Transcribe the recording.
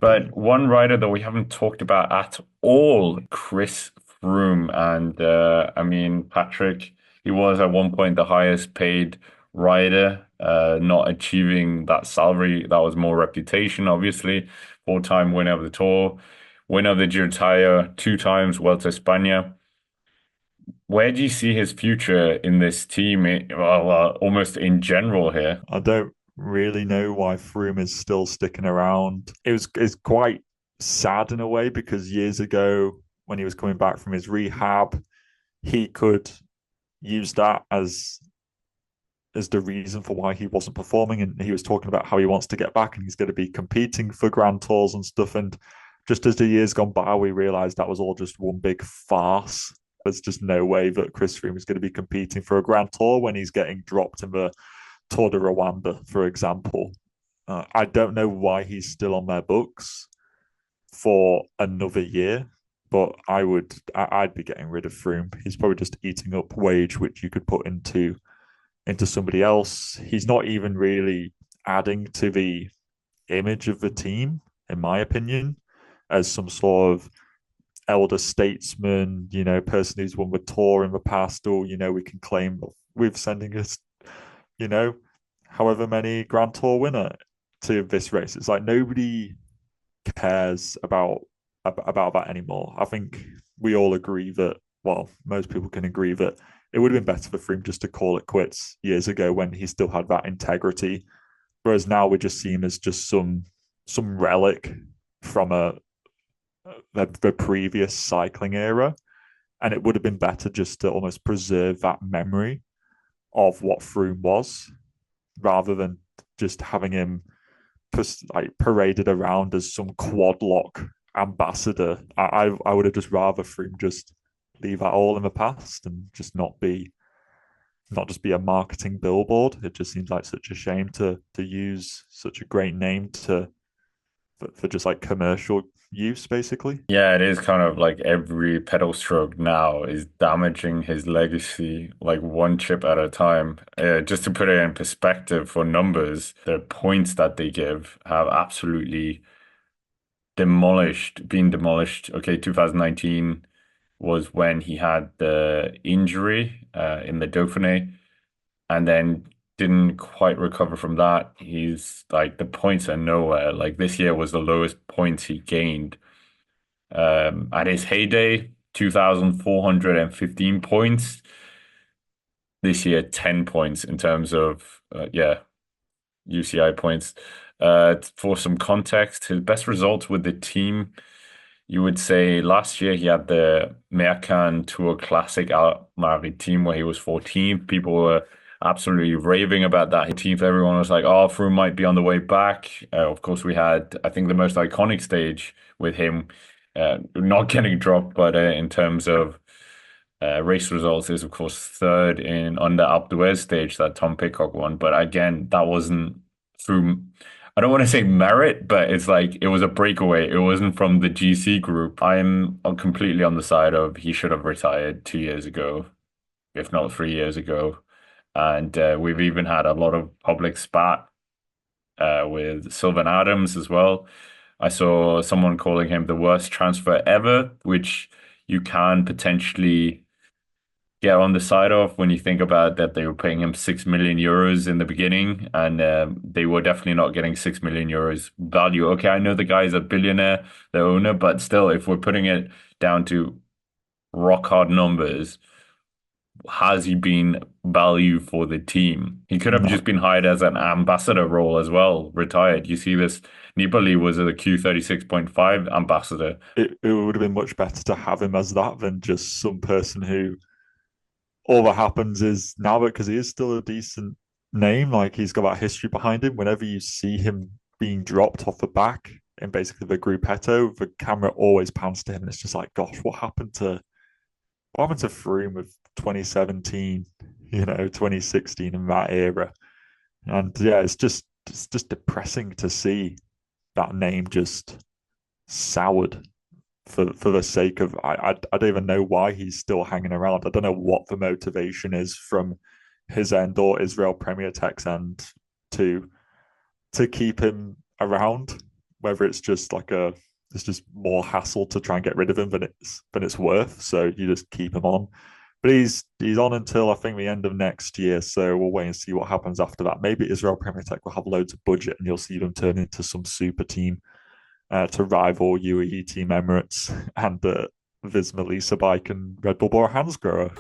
But one rider that we haven't talked about at all, Chris Froome. And I mean, Patrick, he was at one point the highest paid rider, not achieving that salary. That was more reputation, obviously. Four-time winner of the Tour, winner of the Giro d'Italia, two times Vuelta a España. Where do you see his future in this team? Well, almost in general here. I don't really know why Froome is still sticking around. It's quite sad in a way because years ago, when he was coming back from his rehab, he could use that as the reason for why he wasn't performing. And he was talking about how he wants to get back and he's going to be competing for Grand Tours and stuff. And just as the years gone by, we realized that was all just one big farce. There's just no way that Chris Froome is going to be competing for a Grand Tour when he's getting dropped in the Tour de Rwanda, for example. I don't know why he's still on their books for another year, but I'd be getting rid of Froome. He's probably just eating up wage which you could put into somebody else. He's not even really adding to the image of the team, in my opinion, as some sort of elder statesman, person who's won the tour in the past, or, we can claim with sending us, you know, however many Grand Tour winner to this race. It's like nobody cares about that anymore. I think we all agree that, well, most people can agree that it would have been better for him just to call it quits years ago when he still had that integrity. Whereas now we just see him as just some relic from the previous cycling era. And it would have been better just to almost preserve that memory of what Froome was, rather than just having him like paraded around as some quad lock ambassador. I would have just rather Froome just leave that all in the past and just not just be a marketing billboard. It just seems like such a shame to use such a great name for just like commercial use, basically. Yeah, it is kind of like every pedal stroke now is damaging his legacy, like one chip at a time. Just to put it in perspective for numbers, the points that they give have absolutely been demolished. Okay, 2019 was when he had the injury in the Dauphiné and then didn't quite recover from that. He's like the points are nowhere. Like this year was the lowest points he gained. At his heyday, 2,415 points. This year, 10 points in terms of, UCI points. For some context, his best results with the team, you would say last year he had the Mercan Tour Classic Maritime where he was 14th. People were absolutely raving about that 14th. Everyone was like, oh, Froome might be on the way back. Of course, we had, I think, the most iconic stage with him not getting dropped, but in terms of race results is of course third in on the Alpe d'Huez stage that Tom Pidcock won. But again, that wasn't through, I don't want to say merit, but it's like it was a breakaway. It wasn't from the GC group. I'm completely on the side of he should have retired 2 years ago, if not 3 years ago. And we've even had a lot of public spat with Sylvan Adams as well. I saw someone calling him the worst transfer ever, which you can potentially get on the side of when you think about that they were paying him 6 million euros in the beginning, and they were definitely not getting 6 million euros value. Okay, I know the guy's a billionaire, the owner, but still, if we're putting it down to rock hard numbers, has he been value for the team? He could have No, just been hired as an ambassador role as well, retired. You see this, Nibali was a Q36.5 ambassador. it would have been much better to have him as that than just some person who all that happens is now, because he is still a decent name, like he's got that history behind him. Whenever you see him being dropped off the back in basically the gruppetto, the camera always pans to him, and it's just like, gosh, what happened to Froome with 2017, 2016 in that era? And yeah, it's just depressing to see that name just soured for the sake of I don't even know why he's still hanging around. I don't know what the motivation is from his end or Israel Premier Tech's end to to keep him around. whether it's just like it's just more hassle to try and get rid of him than it's worth. So you just keep him on. But he's on until I think the end of next year. So we'll wait and see what happens after that. Maybe Israel Premier Tech will have loads of budget and you'll see them turn into some super team to rival UAE Team Emirates and Visma Lease bike and Red Bull Bora Hansgrohe.